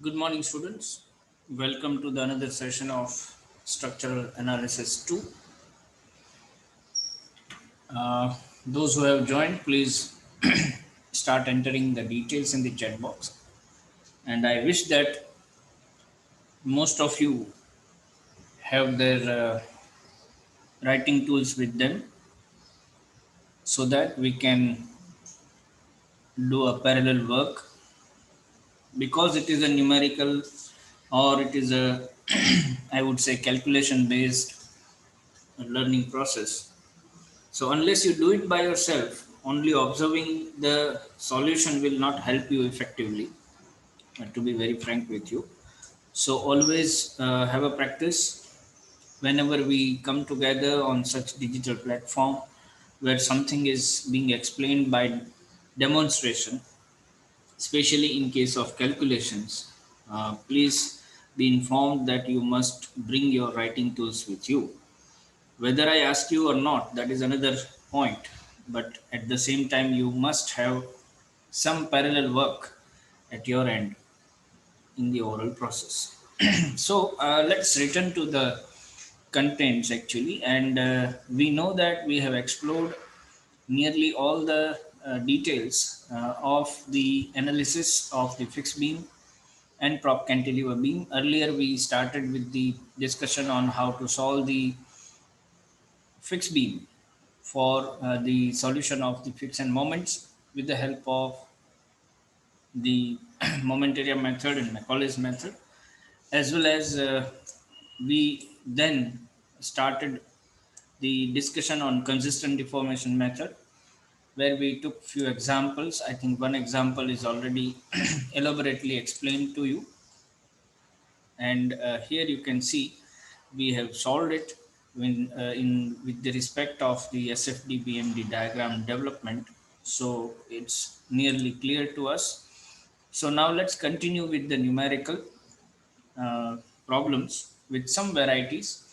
Good morning, students. Welcome to the another session of Structural Analysis 2. Uh, those who have joined, please start entering the details in the chat box. And I wish that most of you have their writing tools with them so that we can do a parallel work because it is a numerical or it is a I would say calculation based learning process. So unless you do it by yourself, only observing the solution will not help you effectively, to be very frank with you. So always have a practice whenever we come together on such digital platform where something is being explained by demonstration, especially in case of calculations. Please be informed that you must bring your writing tools with you. Whether I ask you or not, that is another point. But at the same time, you must have some parallel work at your end in the oral process. So let's return to the contents actually. And we know that we have explored nearly all the details of the analysis of the fixed beam and prop cantilever beam. Earlier, we started with the discussion on how to solve the fixed beam for the solution of the fixed moments with the help of the moment area method and Macaulay's method, as well as we then started the discussion on consistent deformation method, where we took few examples. I think one example is already elaborately explained to you, and here you can see we have solved it in with the respect of the SFD BMD diagram development. So it's nearly clear to us. So now let's continue with the numerical uh, problems with some varieties.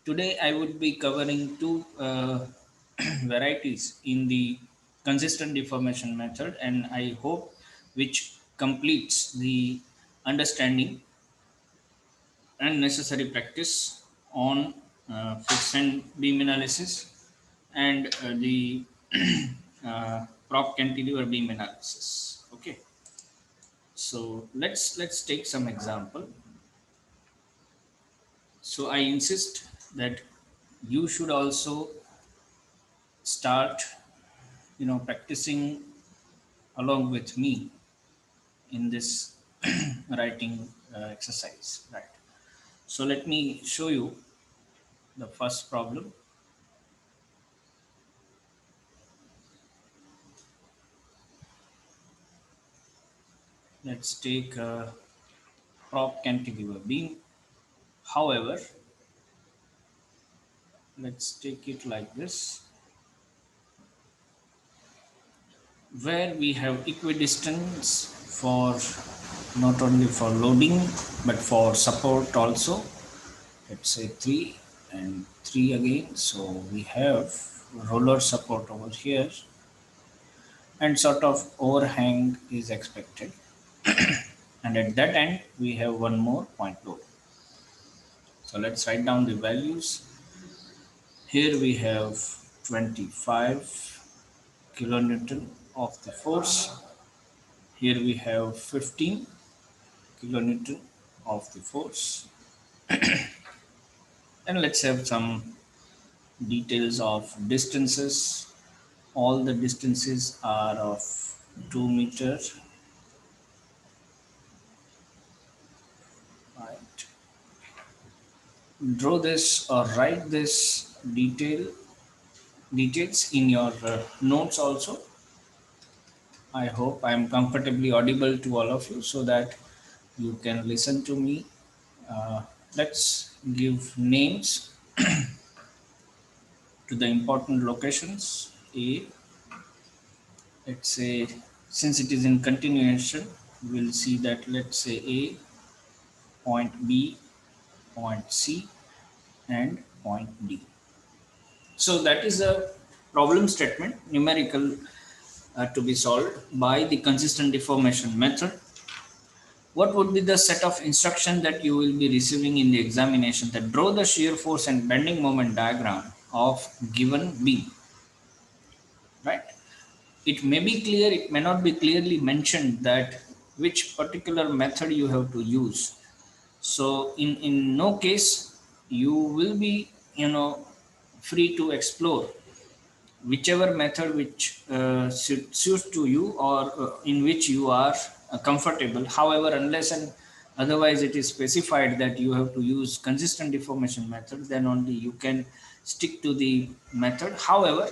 Today I would be covering two varieties in the consistent deformation method, and I hope which completes the understanding and necessary practice on fixed and beam analysis and the prop cantilever beam analysis. Okay, so let's take some example. So I insist that you should also start, practicing along with me in this writing exercise, right? So let me show you the first problem. Let's take a prop cantilever beam. However, let's take it like this, where we have equidistance for not only for loading but for support also. Let's say 3 and 3 again. So we have roller support over here and sort of overhang is expected. And at that end, we have one more point load. So let's write down the values. Here we have 25 kilonewton of the force. Here we have 15 kilonewton of the force. And let's have some details of distances. All the distances are of 2 meter. Right. Draw this or write this details in your notes also. I hope I am comfortably audible to all of you so that you can listen to me. Let's give names to the important locations. A, let's say, since it is in continuation, we'll see that let's say A, point B, point C, and point D. So that is a problem statement, numerical to be solved by the consistent deformation method. What would be the set of instruction that you will be receiving in the examination? That draw the shear force and bending moment diagram of given beam, right? It may be clear, it may not be clearly mentioned that which particular method you have to use. So in no case you will be, free to explore whichever method which suits to you, or in which you are comfortable. However, unless and otherwise it is specified that you have to use consistent deformation method, then only you can stick to the method. However,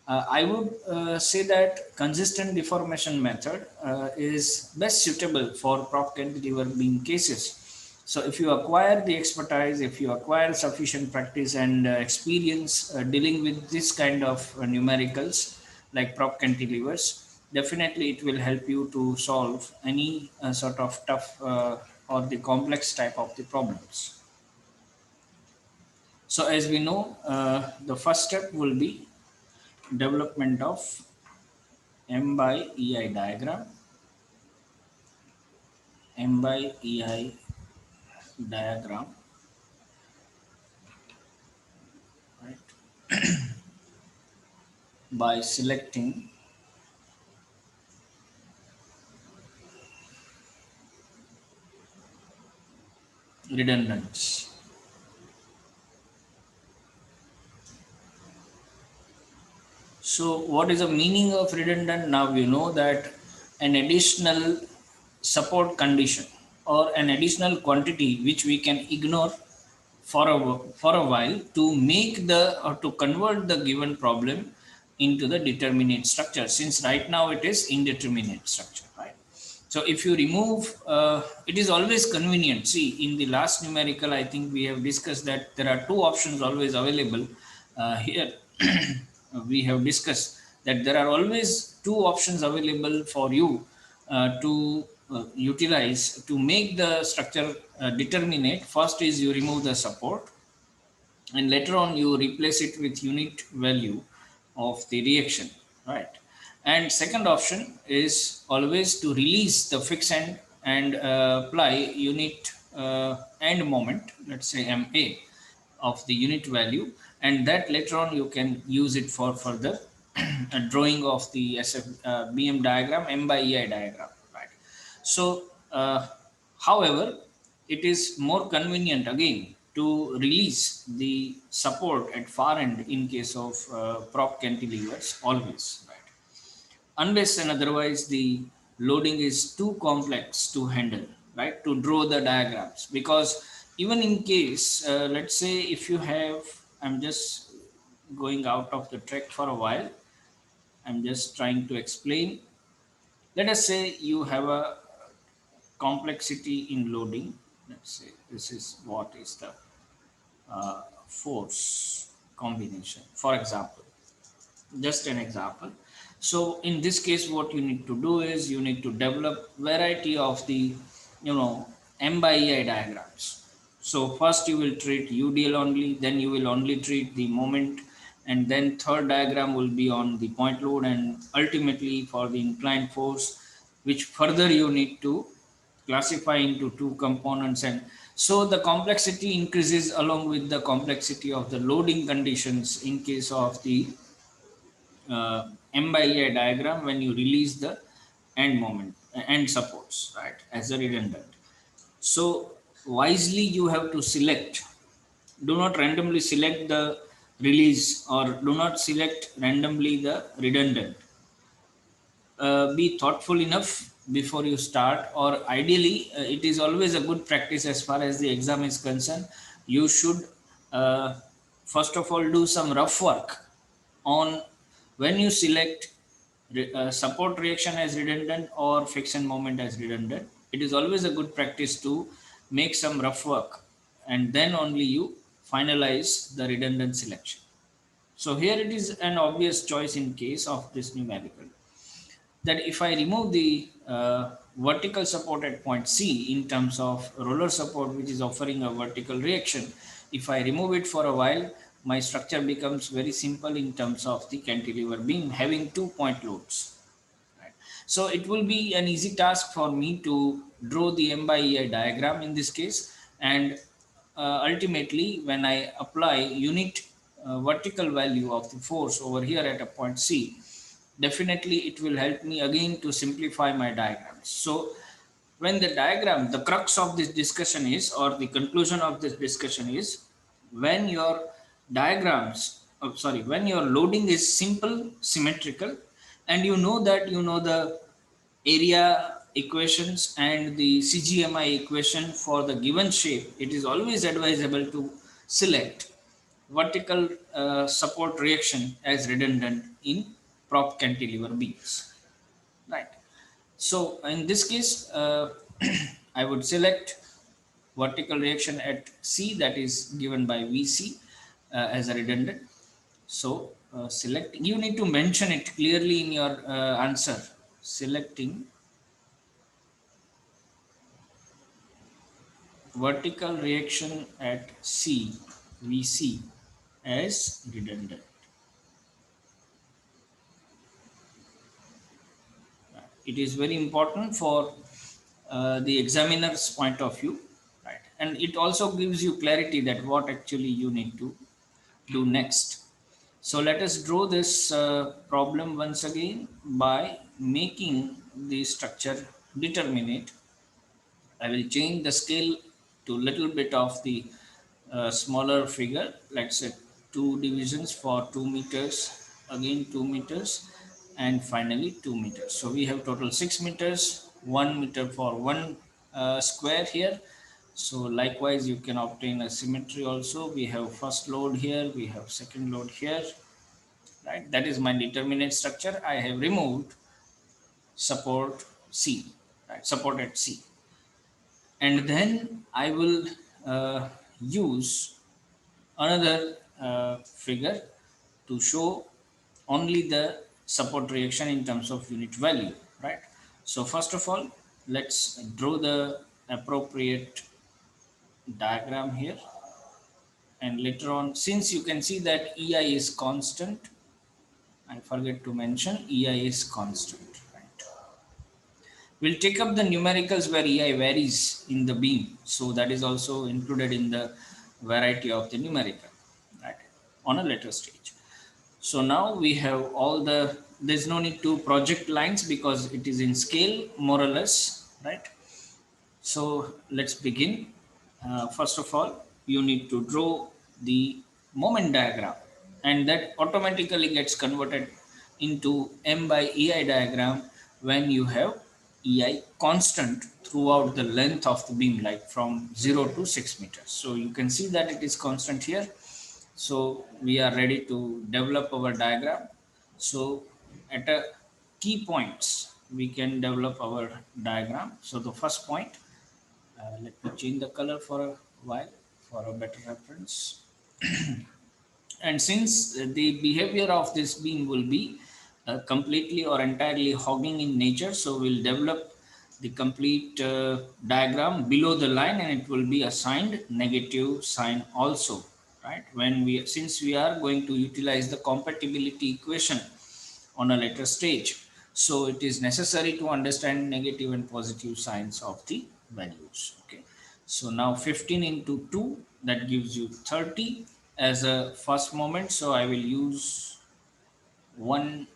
I would say that consistent deformation method is best suitable for prop cantilever beam cases. So if you acquire the expertise, if you acquire sufficient practice and experience dealing with this kind of numericals like prop cantilevers, definitely it will help you to solve any sort of tough or the complex type of the problems. So as we know, the first step will be development of M by EI diagram, M by EI diagram, right, by selecting redundants. So what is the meaning of redundant? Now you know that an additional support condition or an additional quantity which we can ignore for a while to make the or to convert the given problem into the determinate structure, since right now it is indeterminate structure, right? So if you remove, it is always convenient. See, in the last numerical, I think we have discussed that there are two options always available. Here, we have discussed that there are always two options available for you to utilize to make the structure determinate. First is you remove the support, and later on you replace it with unit value of the reaction, right? And second option is always to release the fixed end and apply unit end moment, let's say ma, of the unit value, and that later on you can use it for further drawing of the BM diagram, M by EI diagram, right? So, however, it is more convenient again to release the support at far end in case of prop cantilevers always, right? Unless and otherwise the loading is too complex to handle, right? To draw the diagrams, because even in case, let's say if you have, I'm just going out of the track for a while. I'm just trying to explain. Let us say you have a complexity in loading. Let's say this is what is the force combination, for example, just an example. So in this case, what you need to do is you need to develop variety of the, M by EI diagrams. So first you will treat UDL only, then you will only treat the moment, and then third diagram will be on the point load, and ultimately for the inclined force, which further you need to classify into two components. And so the complexity increases along with the complexity of the loading conditions in case of the M by E diagram when you release the end moment, end supports, right, as a redundant. So wisely you have to select. Do not randomly select the release, or do not select randomly the redundant. Be thoughtful enough before you start, or ideally, it is always a good practice as far as the exam is concerned. You should uh, first of all do some rough work on when you select support reaction as redundant or friction moment as redundant. It is always a good practice to make some rough work, and then only you finalize the redundant selection. So here it is an obvious choice in case of this numerical, that if I remove the vertical support at point C in terms of roller support, which is offering a vertical reaction, if I remove it for a while, my structure becomes very simple in terms of the cantilever beam having 2 point loads. Right? So it will be an easy task for me to draw the M by EI diagram in this case. And ultimately when I apply unit vertical value of the force over here at a point C, definitely it will help me again to simplify my diagrams. So when the diagram, the crux of this discussion is, or the conclusion of this discussion is, when your when your loading is simple, symmetrical, and you know that you know the area equations and the CGMI equation for the given shape, it is always advisable to select vertical support reaction as redundant in prop cantilever beams, right? So in this case, I would select vertical reaction at C, that is given by VC as a redundant. So select, you need to mention it clearly in your answer, selecting vertical reaction at C, VC as redundant. It is very important for the examiner's point of view, right? And it also gives you clarity that what actually you need to do next. So let us draw this problem once again by making the structure determinate. I will change the scale to little bit of the smaller figure. Let's say 2 divisions for 2 meters, again 2 meters, and finally 2 meters. So we have total 6 meters, 1 meter for one square here. So likewise, you can obtain a symmetry also. We have first load here, we have second load here, right? That is my determinate structure. I have removed support C, right? Support at C. And then I will use another figure to show only the support reaction in terms of unit value, right? So first of all, let's draw the appropriate diagram here, and later on, since you can see that EI is constant, I forget to mention EI is constant, right? We'll take up the numericals where EI varies in the beam. So that is also included in the variety of the numerical, right? On a later stage. So now we have all the, there's no need to project lines because it is in scale more or less, right? So let's begin. First of all, you need to draw the moment diagram, and that automatically gets converted into M by EI diagram when you have EI constant throughout the length of the beam, like from 0 to 6 meters. So you can see that it is constant here. So we are ready to develop our diagram. So at a key points, we can develop our diagram. So the first point, let me change the color for a while for a better reference. And since the behavior of this beam will be completely or entirely hogging in nature, so we'll develop the complete diagram below the line, and it will be assigned negative sign also, right? When we, since we are going to utilize the compatibility equation on a later stage, so it is necessary to understand negative and positive signs of the values. Okay, so now 15 into 2, that gives you 30 as a first moment. So I will use one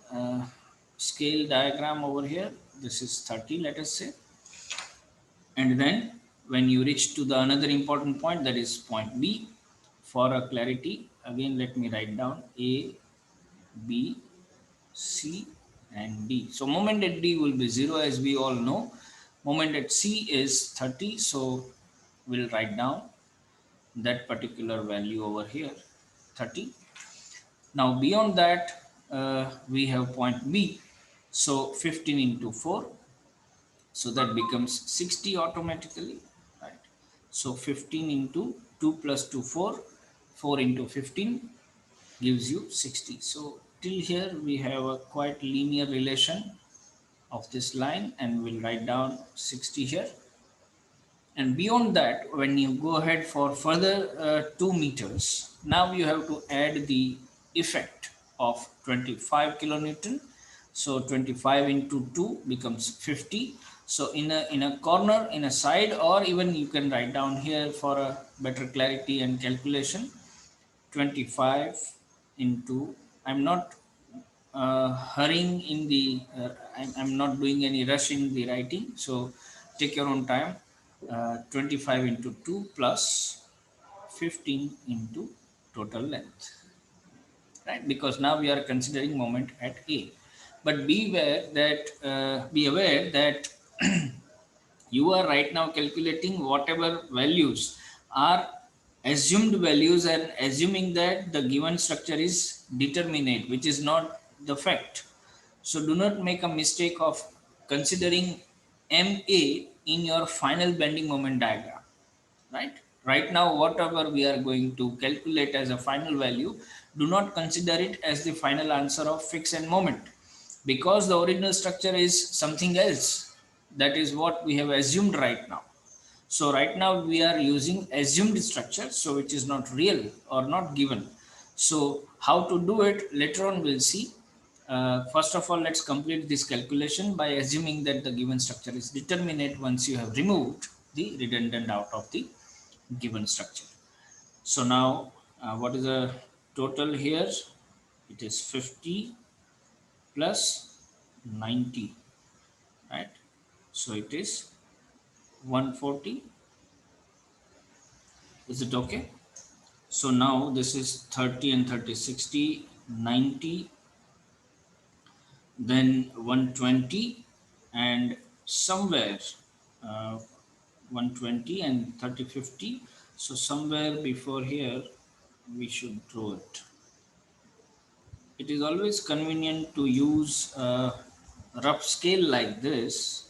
scale diagram over here. This is 30, let us say. And then when you reach to the another important point, that is point B, for a clarity, again let me write down A, B, C and D. So moment at D will be 0, as we all know. Moment at C is 30. So we'll write down that particular value over here, 30. Now beyond that, we have point B. So 15 into 4. So that becomes 60 automatically, right? So 15 into 2 plus 2, 4. 4 into 15 gives you 60. So till here we have a quite linear relation of this line, and we'll write down 60 here. And beyond that, when you go ahead for further 2 meters, now you have to add the effect of 25 kilonewton. So 25 into 2 becomes 50. So in a corner, in a side, or even you can write down here for a better clarity and calculation, 25 into, I'm not hurrying in the I'm not doing any rush in the writing, so take your own time. 25 into 2 plus 15 into total length, right? Because now we are considering moment at A. But be aware that you are right now calculating whatever values are assumed values, and assuming that the given structure is determinate, which is not the fact. So do not make a mistake of considering MA in your final bending moment diagram, right? Right now, whatever we are going to calculate as a final value, do not consider it as the final answer of fix and moment, because the original structure is something else. That is what we have assumed right now. So right now we are using assumed structure, so which is not real or not given. So how to do it later on we'll see. First of all, let's complete this calculation by assuming that the given structure is determinate once you have removed the redundant out of the given structure. So now what is the total here? It is 50 plus 90, right? So it is 140. Is it okay? So now this is 30 and 30, 60, 90, then 120, and somewhere 120 and 30, 50. So somewhere before here we should draw it. It is always convenient to use a rough scale like this.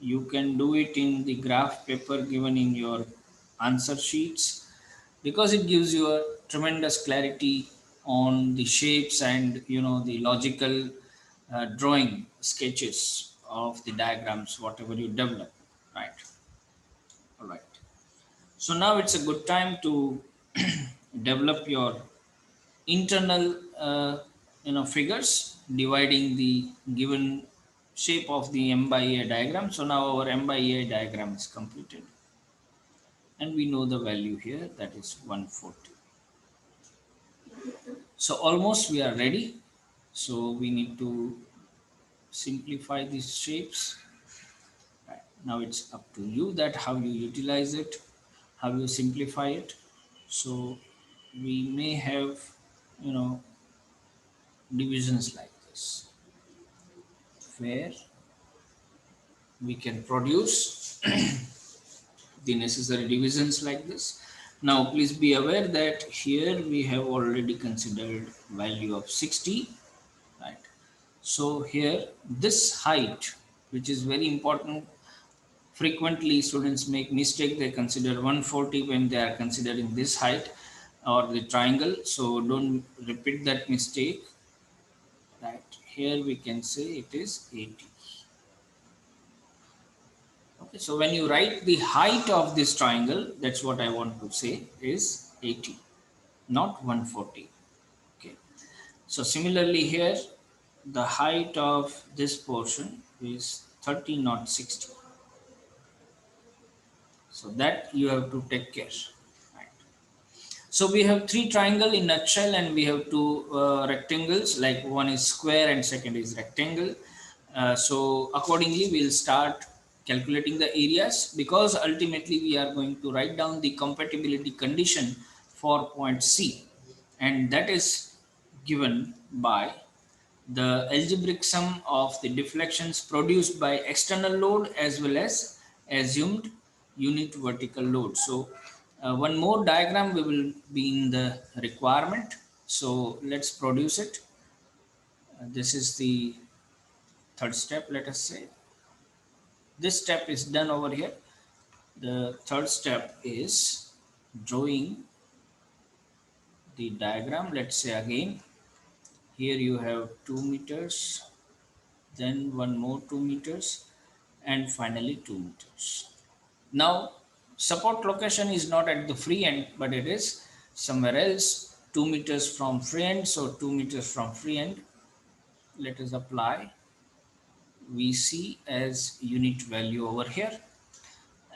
You can do it in the graph paper given in your answer sheets, because it gives you a tremendous clarity on the shapes and the logical drawing sketches of the diagrams whatever you develop, right? All right, so now it's a good time to develop your internal figures dividing the given shape of the M by A diagram. So now our M by A diagram is completed, and we know the value here, that is 140. So almost we are ready. So we need to simplify these shapes. Right. Now it's up to you that how you utilize it, how you simplify it. So we may have, you know, divisions like this, where we can produce the necessary divisions like this. Now please be aware that here we have already considered value of 60, right? So here this height, which is very important, frequently students make mistake, they consider 140 when they are considering this height or the triangle. So don't repeat that mistake, right? Here we can say it is 80. Okay, so when you write the height of this triangle, that's what I want to say is 80, not 140. Okay, so similarly here, the height of this portion is 30, not 60. So that you have to take care. Right. So we have three triangle in nutshell, and we have two rectangles, like one is square and second is rectangle. So accordingly, we'll start calculating the areas, because ultimately we are going to write down the compatibility condition for point C, and that is given by the algebraic sum of the deflections produced by external load as well as assumed unit vertical load. So one more diagram we will be in the requirement. So let's produce it. This is the third step, let us say. This step is done over here. The third step is drawing the diagram. Let's say again, here you have 2 meters, then one more 2 meters, and finally 2 meters. Now support location is not at the free end, but it is somewhere else, 2 meters from free end. So 2 meters from free end, let us apply VC as unit value over here,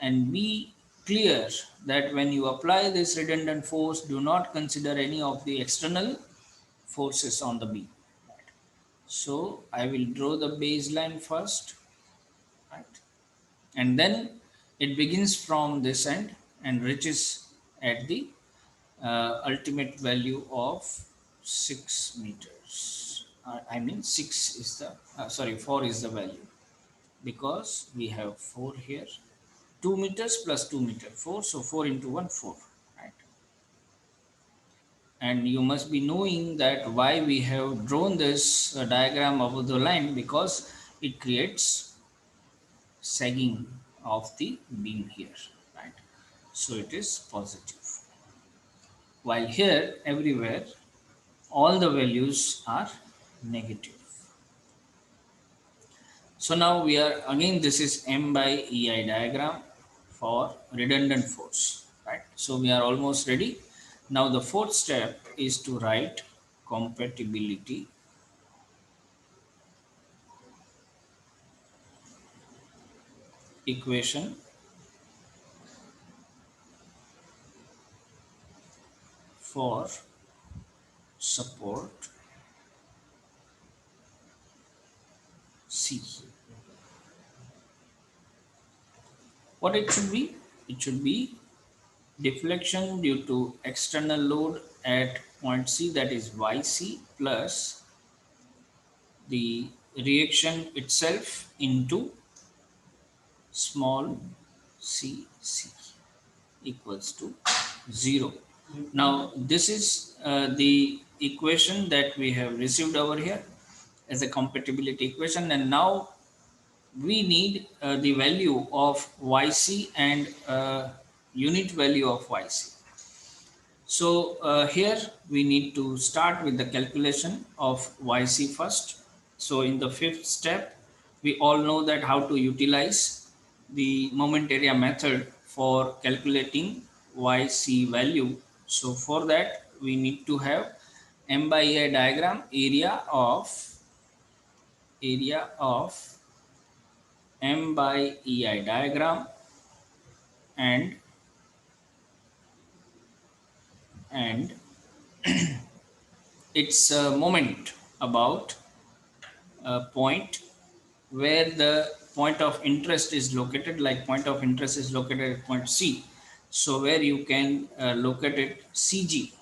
and be clear that when you apply this redundant force, do not consider any of the external forces on the beam. Right. So I will draw the baseline first, right? And then it begins from this end and reaches at the ultimate value of 6 meters. I mean 6 is the, 4 is the value, because we have 4 here. 2 meters plus 2 meter, 4, so 4 into 1, 4, right? And you must be knowing that why we have drawn this diagram of the line, because it creates sagging of the beam here, right? So it is positive. While here, everywhere, all the values are negative. So now we are, again, this is M by EI diagram for redundant force, right? So we are almost ready. Now the fourth step is to write compatibility equation for support C. What it should be? It should be deflection due to external load at point C, that is YC, plus the reaction itself into small cc equals to 0. Now this is the equation that we have received over here as a compatibility equation, and now we need the value of yc and unit value of yc. So here we need to start with the calculation of YC first. So in the fifth step, we all know that how to utilize the moment area method for calculating YC value. So for that, we need to have M by A diagram, area of M by EI diagram, and and its moment about a point where the point of interest is located, like point of interest is located at point C. So where you can locate it CG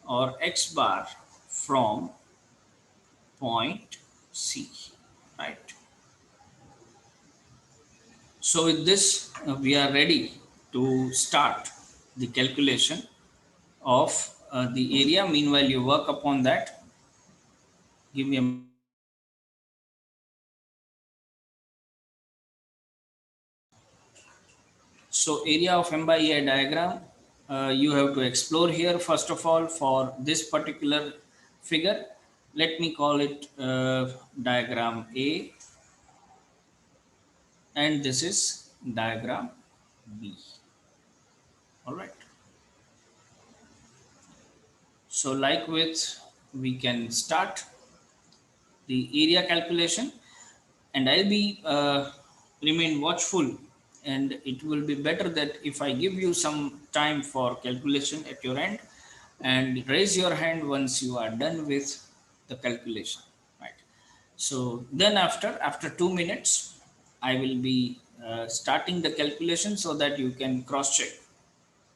or X bar from point C, right? So with this, we are ready to start the calculation of the area. Meanwhile, you work upon that. Give me a So area of M by EI diagram, you have to explore here first of all for this particular figure. Let me call it diagram A, and this is diagram B. All right. So like with, we can start the area calculation, and I'll be remain watchful, and it will be better that if I give you some time for calculation at your end, and raise your hand once you are done with the calculation, right? So then after 2 minutes, I will be starting the calculation so that you can cross check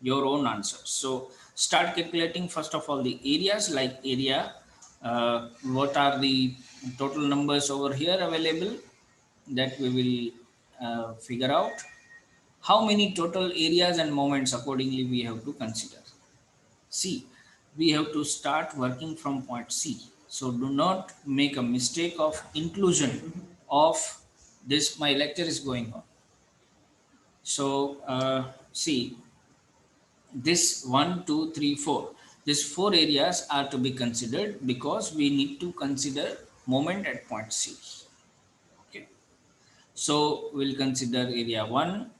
your own answers. So start calculating first of all the areas, like area, what are the total numbers over here available, that we will figure out. How many total areas and moments accordingly we have to consider. See, we have to start working from point C. So do not make a mistake of inclusion of this. My lecture is going on. So see, this 1, 2, 3, 4. These 4 areas are to be considered because we need to consider moment at point C. Okay. So we'll consider area 1.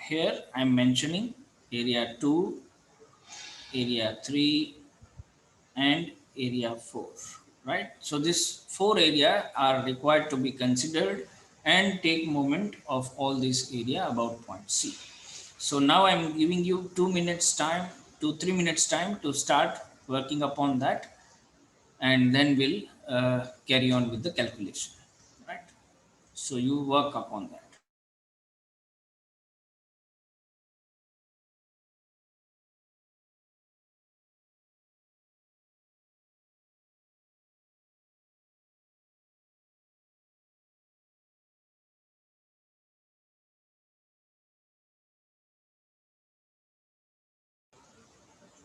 Here I'm mentioning area 2, area 3, and area 4, right? So this four area are required to be considered and take moment of all this area about point C. So now I'm giving you 2 minutes time, 2-3 minutes time to start working upon that, and then we'll carry on with the calculation, right? So you work upon that.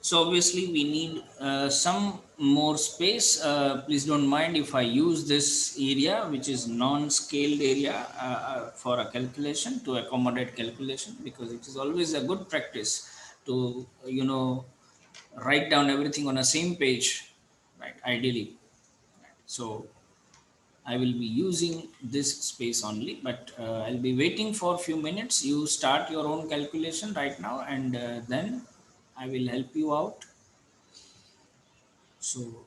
So obviously we need some more space. Please don't mind if I use this area, which is non-scaled area for a calculation to accommodate calculation, because it is always a good practice to, write down everything on a same page, right? Ideally. So I will be using this space only, but I'll be waiting for a few minutes. You start your own calculation right now, and then I will help you out. So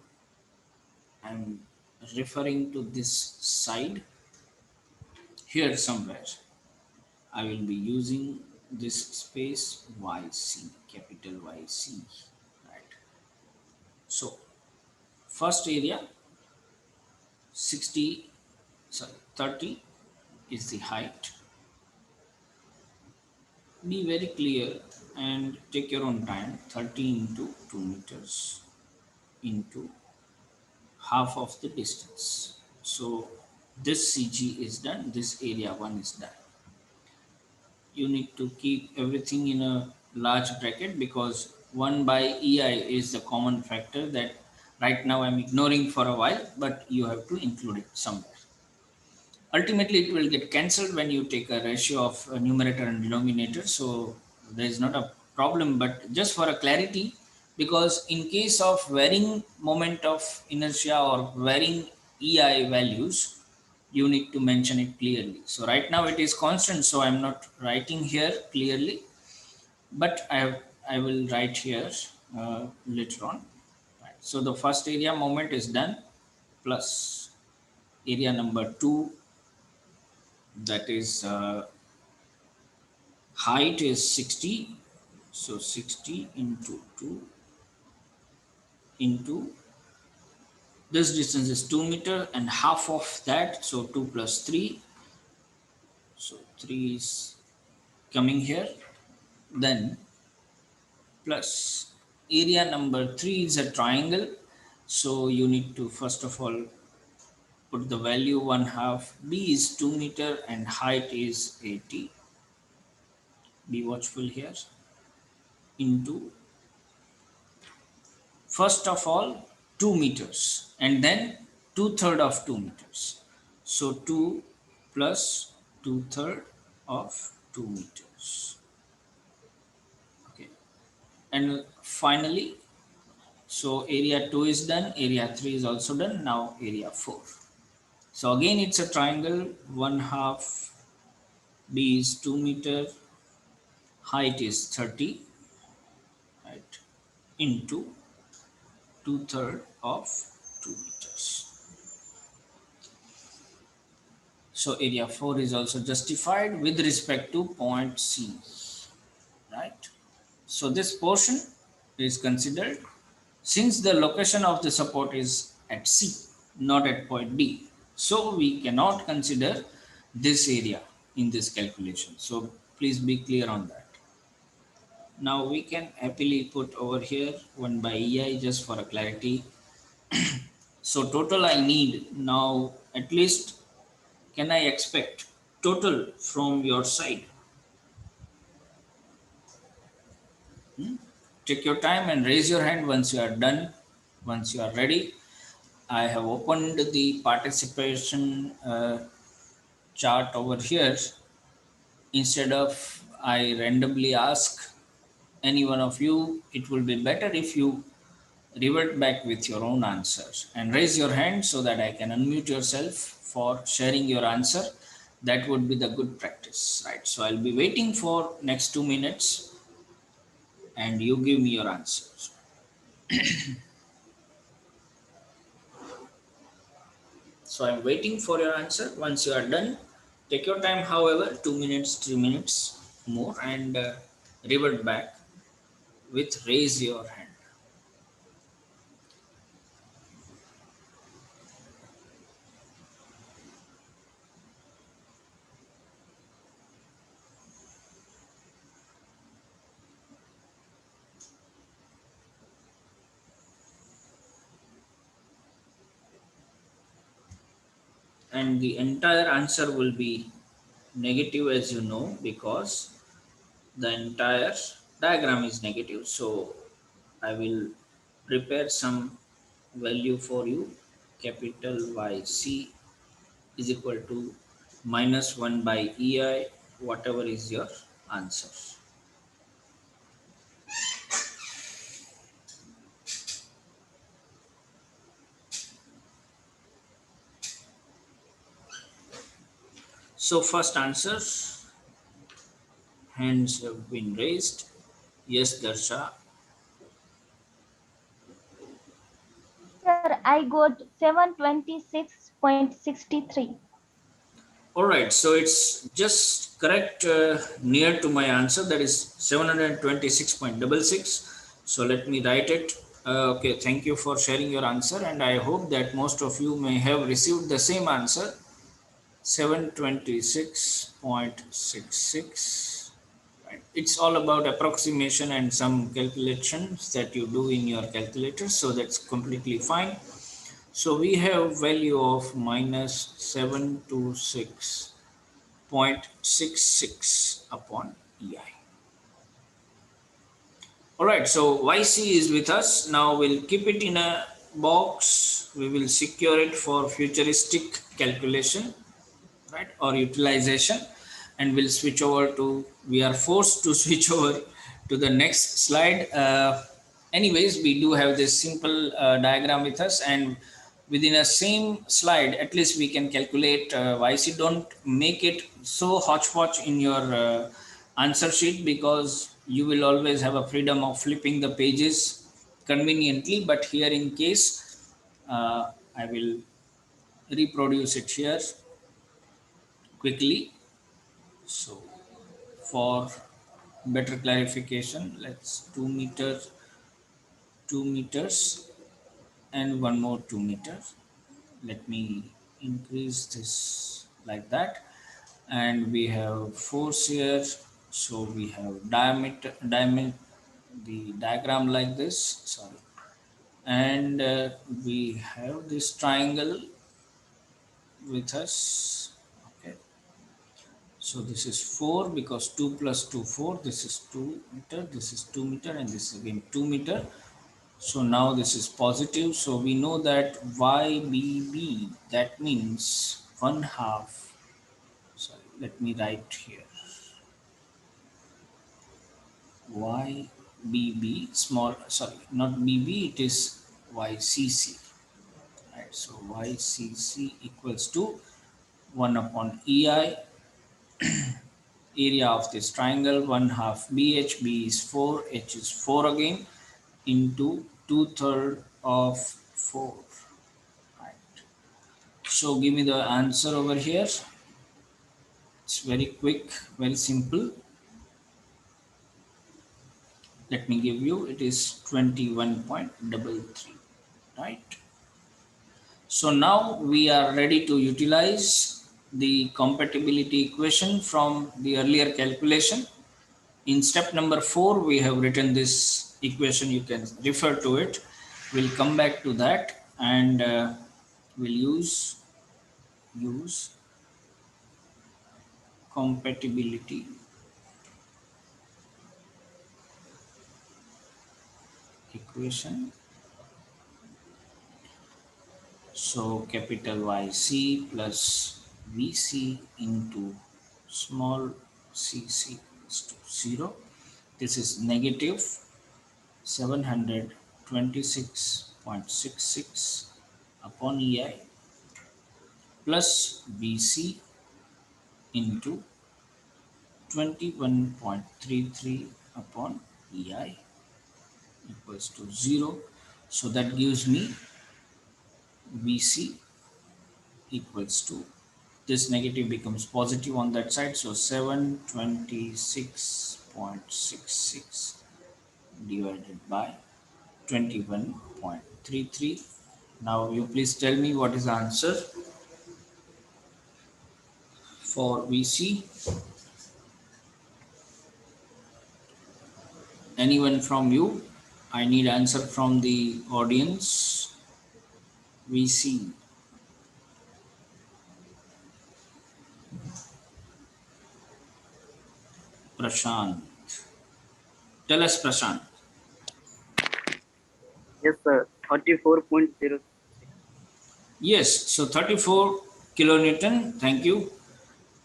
I'm referring to this side here somewhere. I will be using this space YC, capital YC, right? So first area 60, sorry, 30 is the height. Be very clear and take your own time. 30 into 2 meters into half of the distance. So this CG is done, this area 1 is done. You need to keep everything in a large bracket, because 1 by EI is the common factor that right now I'm ignoring for a while, but you have to include it somewhere. Ultimately, it will get cancelled when you take a ratio of a numerator and denominator. So there is not a problem, but just for a clarity, because in case of varying moment of inertia or varying EI values, you need to mention it clearly. So right now it is constant, so I'm not writing here clearly, but I will write here later on. Right. So the first area moment is done, plus area number 2, that is height is 60. So 60 into 2 into this distance is 2 meter and half of that, so 2 plus 3, so 3 is coming here. Then plus area number 3 is a triangle, so you need to first of all put the value 1/2. B is 2 meter and height is 80. Be watchful here. Into first of all 2 meters and then 2/3 of 2 meters. So 2 plus 2/3 of 2 meters. Okay. And finally, so area 2 is done, area 3 is also done. Now area 4. So again it's a triangle, 1/2. B is 2 meter, height is 30, right, into 2/3 of 2 meters. So area 4 is also justified with respect to point C, right? So this portion is considered, since the location of the support is at C, not at point D. So we cannot consider this area in this calculation. So please be clear on that. Now we can happily put over here 1 by EI just for a clarity. So total I need now, at least can I expect total from your side? Take your time and raise your hand once you are done, once you are ready. I have opened the participation chart over here. Instead of I randomly ask any one of you, it will be better if you revert back with your own answers and raise your hand so that I can unmute yourself for sharing your answer. That would be the good practice, right? So I'll be waiting for next 2 minutes and you give me your answers. So I'm waiting for your answer. Once you are done, take your time, however, 2 minutes, 3 minutes more, and revert back with raise your hand. And the entire answer will be negative, as you know, because the entire diagram is negative. So I will prepare some value for you. Capital YC is equal to minus 1 by EI, whatever is your answer. So first answer, hands have been raised. Yes, Darsha. Sir, I got 726.63. All right, so it's just correct, near to my answer, that is 726.66. So let me write it. Okay, thank you for sharing your answer, and I hope that most of you may have received the same answer, 726.66. Right. It's all about approximation and some calculations that you do in your calculator, so that's completely fine. So we have value of minus 726.66 upon EI. All right, so YC is with us. Now we'll keep it in a box. We will secure it for futuristic calculation, right, or utilization, and we'll switch over to, we are forced to switch over to the next slide. Anyways, we do have this simple diagram with us, and within a same slide, at least we can calculate YC. Don't make it so hodgepodge in your answer sheet, because you will always have a freedom of flipping the pages conveniently. But here in case, I will reproduce it here quickly. So for better clarification, let's 2 meters and one more 2 meters. Let me increase this like that. And we have force here. So we have diameter, the diagram like this, sorry. And we have this triangle with us. Okay. So this is 4, because 2 plus 2, 4. This is 2 meter, this is 2 meter, and this is again 2 meter. So now this is positive. So we know that YBB, that means 1/2. Sorry, let me write here. YBB, small, sorry, not BB, it is YCC. Right, so YCC equals to 1 upon EI, area of this triangle, 1/2 BH. B is 4, H is 4 again, into 2/3 of 4. Right. So give me the answer over here. It's very quick, very simple. Let me give you, it is 21.33. Right. So now we are ready to utilize the compatibility equation from the earlier calculation. In step number 4, we have written this equation. You can refer to it. We'll come back to that, and we'll use compatibility equation. So capital YC plus VC into small cc is to 0. This is negative 726.66 upon EI plus VC into 21.33 upon EI equals to 0. So that gives me VC equals to, this negative becomes positive on that side, so 726.66 divided by 21.33. Now you please tell me what is the answer for VC. Anyone from you? I need answer from the audience. VC. Prashant. Tell us, Prashant. Yes, sir. 34.06. Yes, so 34 kilonewton. Thank you.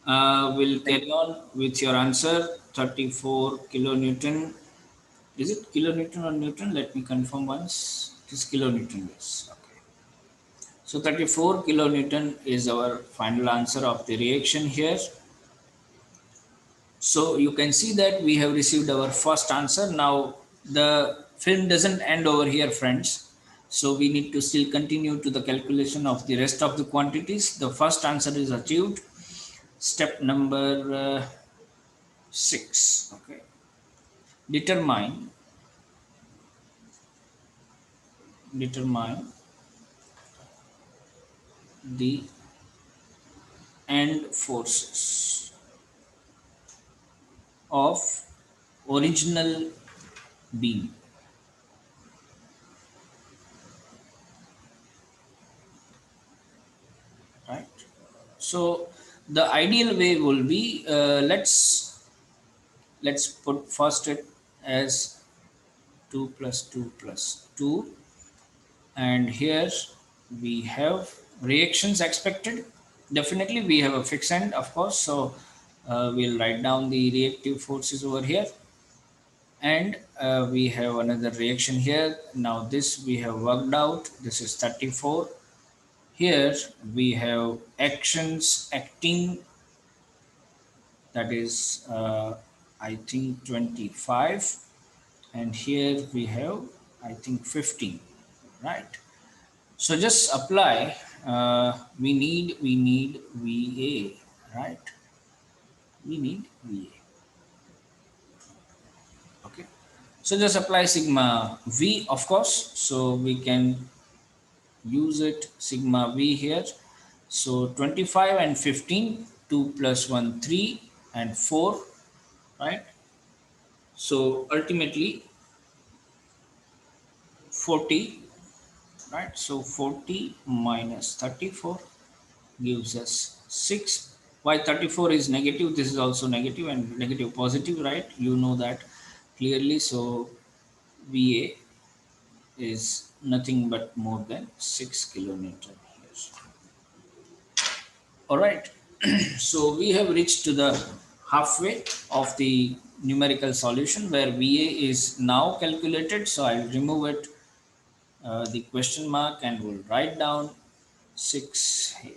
We'll Thank carry on with your answer. 34 kilonewton. Is it kilonewton or newton? Let me confirm once. It is kilonewton. Yes. Okay. So 34 kilonewton is our final answer of the reaction here. So you can see that we have received our first answer. Now the film doesn't end over here, friends. So we need to still continue to the calculation of the rest of the quantities. The first answer is achieved. Step number 6. Okay. Determine the end forces of original beam. Right. So the ideal way will be, let's put first it as 2 plus 2 plus 2, and here we have reactions expected. Definitely we have a fixed end, of course, so we'll write down the reactive forces over here, and we have another reaction here. Now this we have worked out, this is 34. Here we have actions acting, that is I think 25, and here we have I think 15, right? So just apply, we need VA, right? We need VA. Okay, so just apply sigma V, of course, so we can use it sigma V here. So 25 and 15, 2 plus 1 3 and 4, right? So ultimately 40, right? So 40 minus 34 gives us 6. Why 34 is negative? This is also negative, and negative positive, right? You know that clearly. So VA is nothing but more than 6 kilonewton here. All right. So we have reached to the halfway of the numerical solution where VA is now calculated. So I'll remove it, the question mark, and we'll write down 6 here.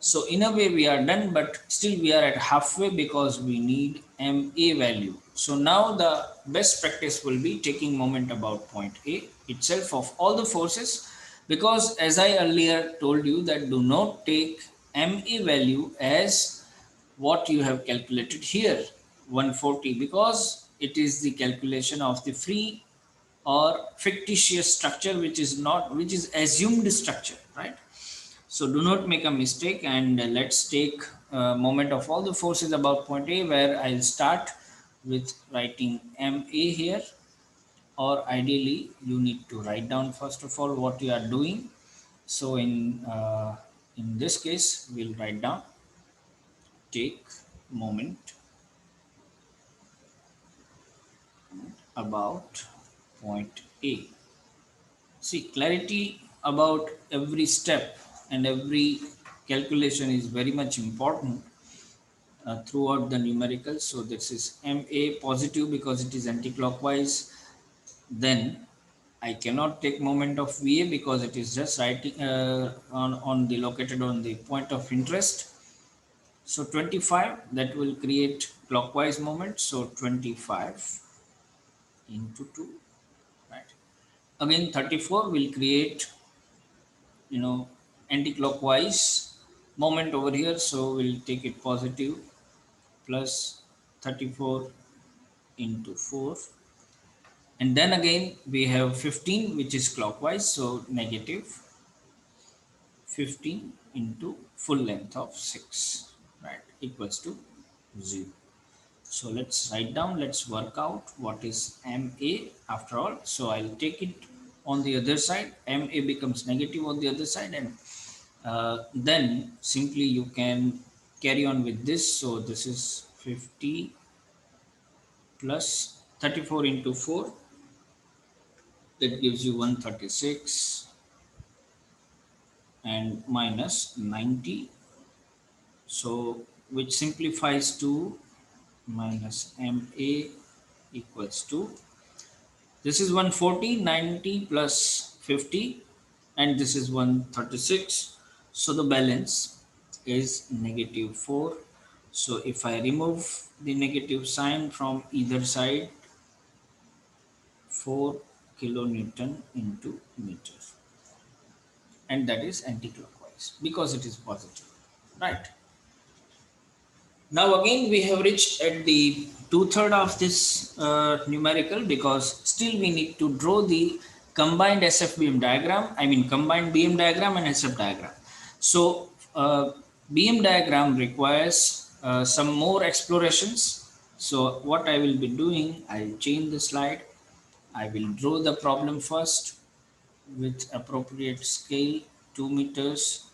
So in a way we are done, but still we are at halfway because we need MA value. So now the best practice will be taking moment about point A itself of all the forces, because as I earlier told you that do not take MA value as what you have calculated here 140, because it is the calculation of the free or fictitious structure, which is not, which is assumed structure, right? So do not make a mistake, and let's take a moment of all the forces above point A, where I'll start with writing MA here, or ideally you need to write down first of all what you are doing. So in this case we'll write down take moment about point A. See, clarity about every step and every calculation is very much important throughout the numericals. So this is MA positive because it is anti-clockwise. Then I cannot take moment of VA because it is just writing on the located on the point of interest. So 25, that will create clockwise moment. So 25 into 2, right? Again 34 will create, you know, anti-clockwise moment over here, so we'll take it positive, plus 34 into 4, and then again we have 15 which is clockwise, so negative 15 into full length of 6, right, equals to 0. So let's write down, let's work out what is MA after all. So I'll take it on the other side, MA becomes negative on the other side, and then simply you can carry on with this. So this is 50 plus 34 into 4, that gives you 136, and minus 90, so which simplifies to minus MA equals to, this is 140, 90 plus 50, and this is 136. So the balance is negative 4. So if I remove the negative sign from either side, 4 kilonewton into meter, and that is anti-clockwise because it is positive, right? Now again we have reached at the two-third of this numerical, because still we need to draw the combined SF-BM diagram, I mean combined BM diagram and SF diagram. So BM diagram requires some more explorations. So what I will be doing, I'll change the slide. I will draw the problem first with appropriate scale, 2 meters,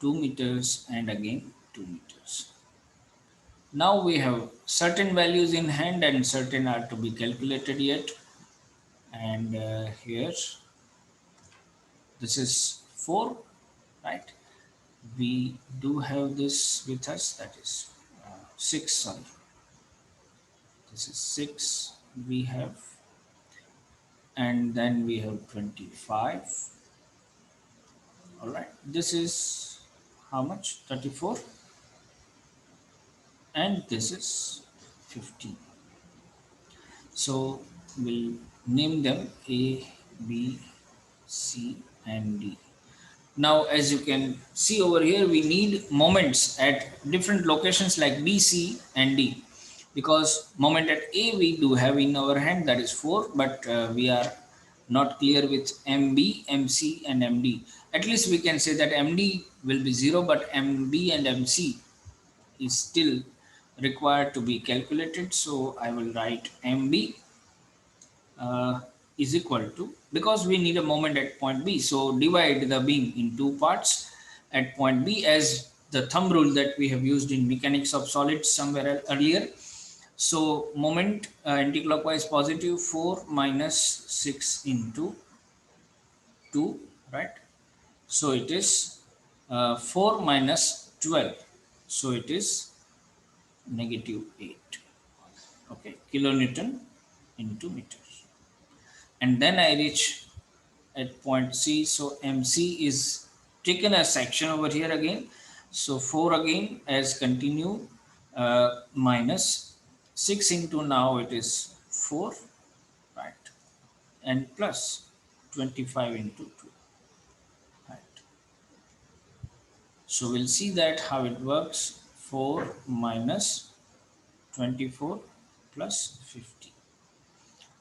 2 meters, and again 2 meters. Now we have certain values in hand and certain are to be calculated yet. And here, this is 4, right? We do have this with us, that is 6, sorry. This is 6 we have, and then we have 25. All right, this is how much? 34, and this is 15. So we'll name them A, B, C, and D. Now, as you can see over here, we need moments at different locations like B, C, and D, because moment at A we do have in our hand, that is 4, but we are not clear with MB, MC, and MD. At least we can say that MD will be 0, but MB and MC is still required to be calculated. So I will write MB is equal to, because we need a moment at point B, so divide the beam in two parts at point B, as the thumb rule that we have used in mechanics of solids somewhere earlier. So moment anti-clockwise positive, 4 minus 6 into 2, right? So it is 4 minus 12, so it is negative 8, okay, kilonewton into meter. And then I reach at point C. So MC is taken a section over here again. So 4 again as continue, minus 6 into, now it is 4, right, and plus 25 into 2, right. So we'll see that how it works. 4 minus 24 plus 50.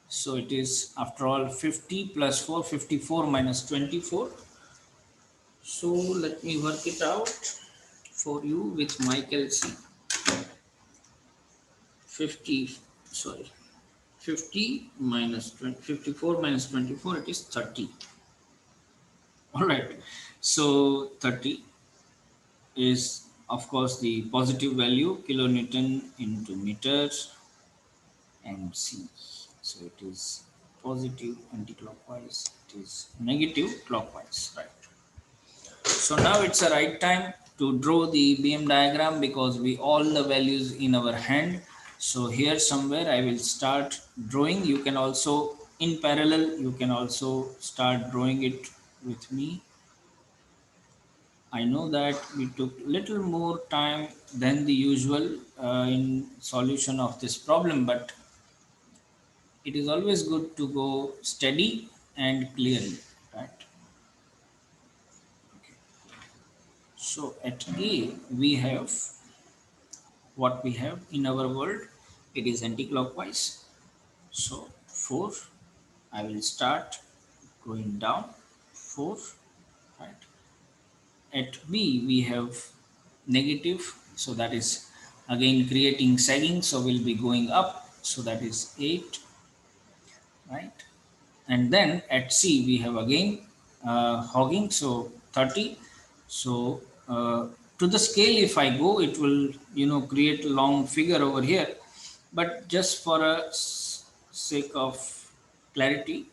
So it is, after all, 50 plus 4, 54 minus 24. So let me work it out for you with my calci. 50 minus 20, 54 minus 24, it is 30. All right. So 30 is, of course, the positive value, kilonewton into meters, MC. So it is positive anti-clockwise, it is negative clockwise, right? So now it's a right time to draw the beam diagram, because we all the values in our hand. So here somewhere I will start drawing. You can also, in parallel, you can also start drawing it with me. I know that we took little more time than the usual in solution of this problem, but it is always good to go steady and clearly, right? So at A, we have what we have in our world. It is anti-clockwise. So 4, I will start going down 4, right? At B, we have negative. So that is again creating sagging. So we'll be going up. So that is 8, right? And then at C we have again hogging, so 30. So to the scale if I go, it will create a long figure over here, but just for a sake of clarity,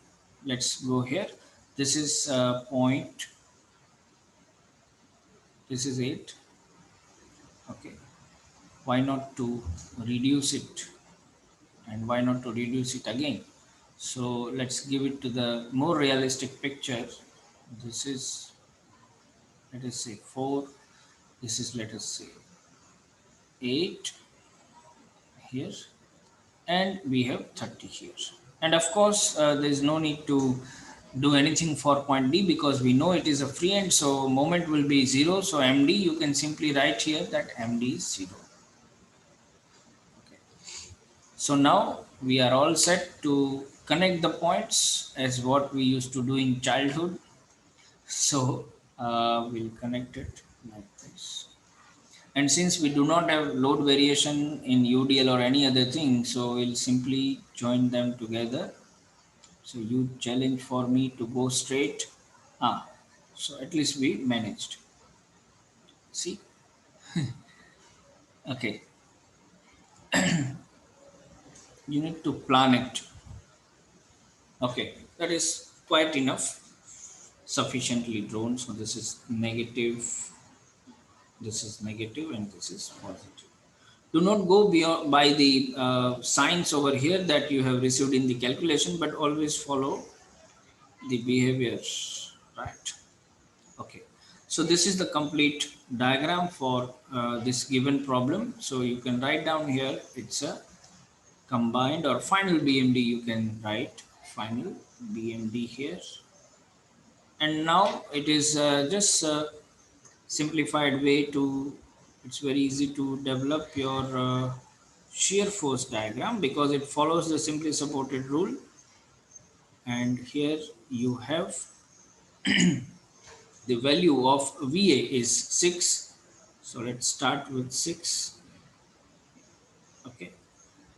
let's go here. This is point, this is 8. Okay, why not to reduce it, and why not to reduce it again? So let's give it to the more realistic picture. This is, let us say 4, this is, let us say 8 here, and we have 30 here. And of course there is no need to do anything for point D, because we know it is a free end, so moment will be 0. So MD, you can simply write here that MD is 0. Okay. So now we are all set to connect the points as what we used to do in childhood. So we'll connect it like this. And since we do not have load variation in UDL or any other thing, so we'll simply join them together. So you challenge for me to go straight. So at least we managed. See? Okay. You need to plan it. Okay. That is quite enough. Sufficiently drawn. So this is negative, this is negative, and this is positive. Do not go beyond by the signs over here that you have received in the calculation, but always follow the behaviors, right? Okay, so this is the complete diagram for this given problem. So you can write down here, it's a combined or final BMD. You can write final BMD here, and now it is just simplified way to, it's very easy to develop your shear force diagram, because it follows the simply supported rule. And here you have the value of VA is 6. So let's start with 6. Okay,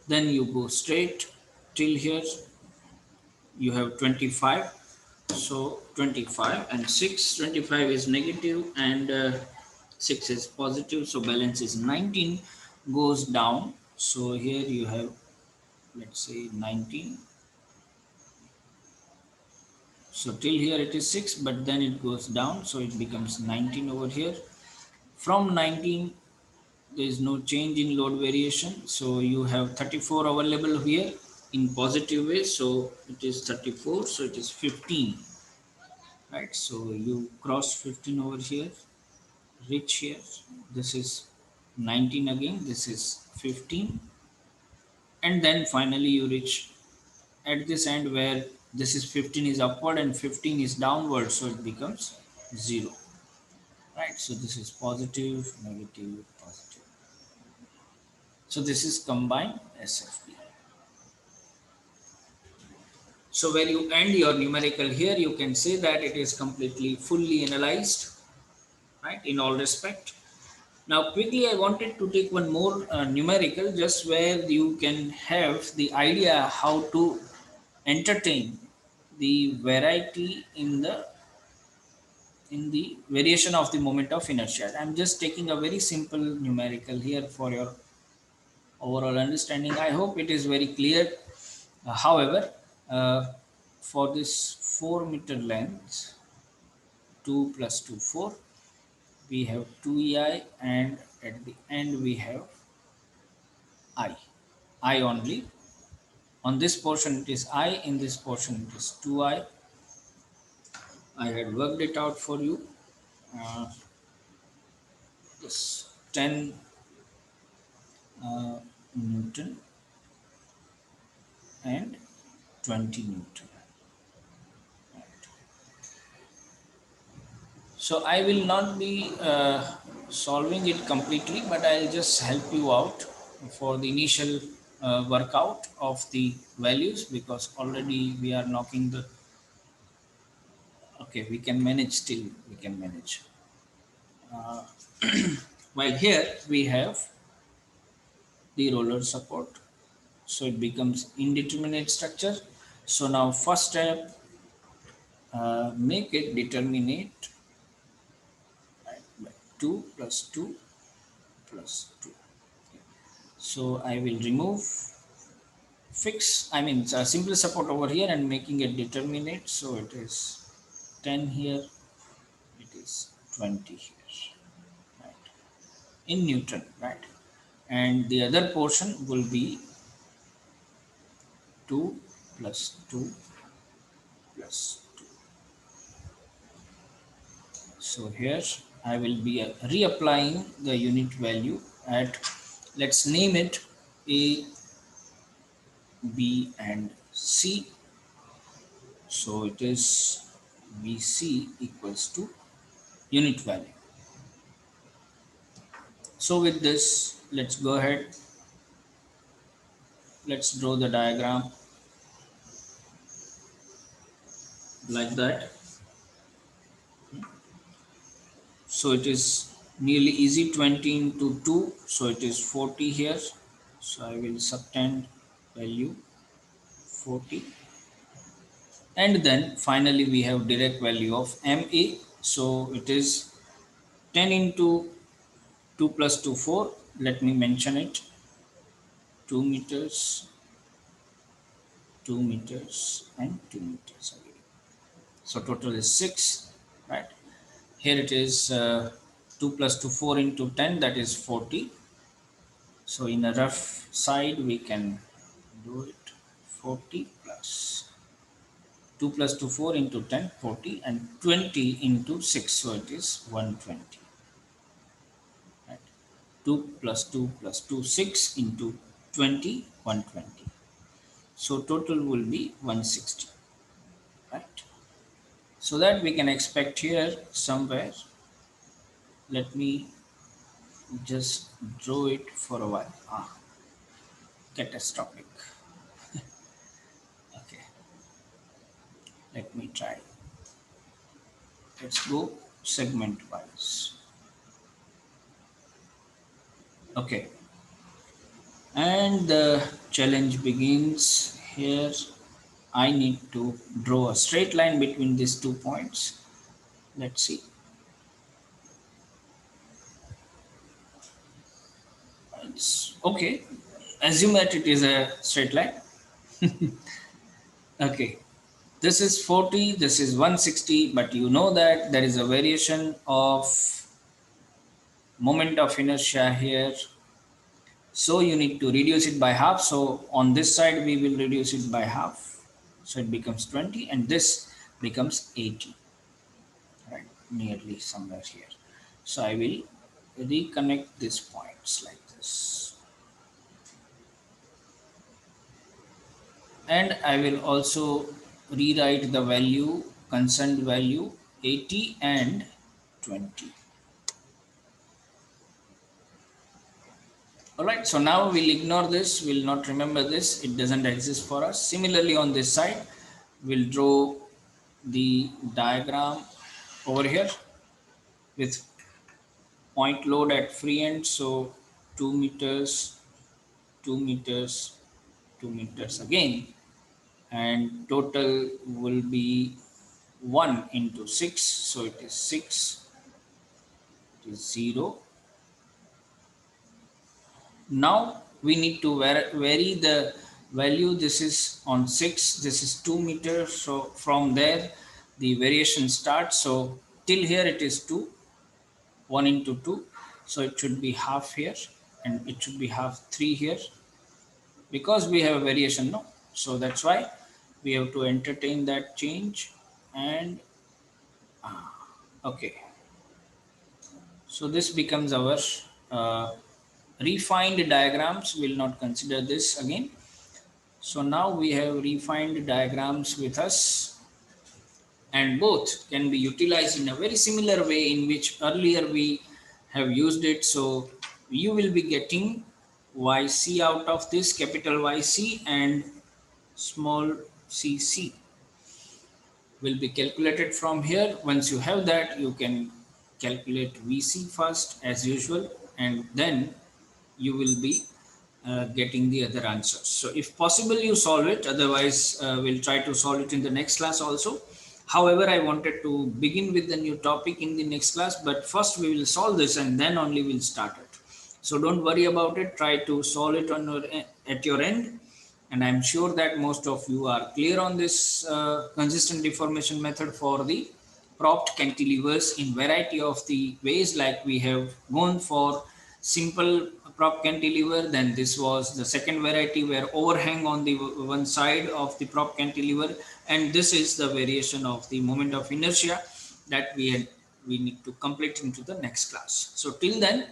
then you go straight till here, you have 25. So 25 and 6, 25 is negative, and 6 is positive, so balance is 19, goes down. So here you have, let's say 19. So till here it is 6, but then it goes down, so it becomes 19 over here. From 19, there is no change in load variation, so you have 34 available here in positive way, so it is 34, so it is 15, right? So you cross 15 over here, reach here, this is 19 again, this is 15, and then finally you reach at this end where this is 15 is upward and 15 is downward, so it becomes 0, right? So this is positive, negative, positive. So this is combined SFP. So where you end your numerical here, you can say that it is completely fully analyzed, right, in all respect. Now quickly I wanted to take one more numerical, just where you can have the idea how to entertain the variety in the variation of the moment of inertia. I'm just taking a very simple numerical here for your overall understanding. I hope it is very clear. However, uh, for this 4-meter length, 2 plus 2, 4, we have 2EI, and at the end we have I only. On this portion it is I, in this portion it is 2I. I had worked it out for you. Uh, this 10 Newton and 20 Newton. Right. So I will not be solving it completely, but I'll just help you out for the initial workout of the values, because already we are knocking the, okay, we can manage, still we can manage. uh, while here we have the roller support, so it becomes indeterminate structure. So now first step, make it determinate, right, by 2 plus 2 plus 2. So I will remove fix, I mean simple support over here and making it determinate. So it is 10 here, it is 20 here, right, in Newton, right? And the other portion will be 2 plus 2 plus 2. So here I will be reapplying the unit value at, let's name it A, B and C. So it is VC equals to unit value. So with this, let's go ahead. Let's draw the diagram like that. So it is nearly easy, 20 into 2. So it is 40 here. So I will subtend value 40. And then finally we have direct value of MA. So it is 10 into 2 plus 2, 4. Let me mention it. 2 meters, 2 meters and 2 meters again. So total is 6, right? Here it is 2 plus 2, 4 into 10, that is 40. So in a rough side, we can do it 40 plus 2 plus 2, 4 into 10, 40, and 20 into 6. So it is 120. Right? 2 plus 2 plus 2, 6 into 20, 120. So total will be 160. Right? So that we can expect here somewhere. Let me just draw it for a while. Catastrophic. Okay, let me try. Let's go segment wise. Okay, and the challenge begins here. I need to draw a straight line between these 2 points. Let's see. It's okay. Assume that it is a straight line. Okay, this is 40, this is 160, but you know that there is a variation of moment of inertia here. So you need to reduce it by half. So on this side, we will reduce it by half. So it becomes 20 and this becomes 80, right? Nearly somewhere here. So I will reconnect these points like this. And I will also rewrite the value, concerned value 80 and 20. All right, so now we'll ignore this, we'll not remember this, it doesn't exist for us. Similarly on this side, we'll draw the diagram over here with point load at free end. So 2 meters, 2 meters, 2 meters again, and total will be 1 into 6. So it is 6, it is 0. Now we need to vary the value. This is on 6, this is 2 meters. So from there the variation starts. So till here it is 2, 1 into 2. So it should be half here and it should be half 3 here, because we have a variation now. So that's why we have to entertain that change. And okay, so this becomes our refined diagrams. We'll not consider this again. So now we have refined diagrams with us. and both can be utilized in a very similar way in which earlier we have used it. So you will be getting YC out of this, capital YC and small cc will be calculated from here. Once you have that, you can calculate VC first as usual, and then you will be getting the other answers. So if possible, you solve it. Otherwise, we'll try to solve it in the next class also. However, I wanted to begin with the new topic in the next class, but first we will solve this and then only we'll start it. So don't worry about it. Try to solve it on your at your end, and I'm sure that most of you are clear on this consistent deformation method for the propped cantilevers in variety of the ways. Like we have gone for simple prop cantilever, then this was the second variety where overhang on the one side of the prop cantilever, and this is the variation of the moment of inertia that we need to complete into the next class. So till then,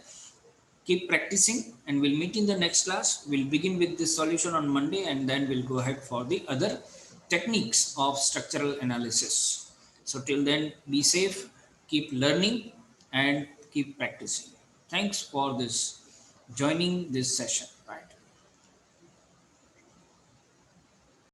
keep practicing and we'll meet in the next class. We'll begin with this solution on Monday and then we'll go ahead for the other techniques of structural analysis. So till then, be safe, keep learning and keep practicing. Thanks for this joining this session.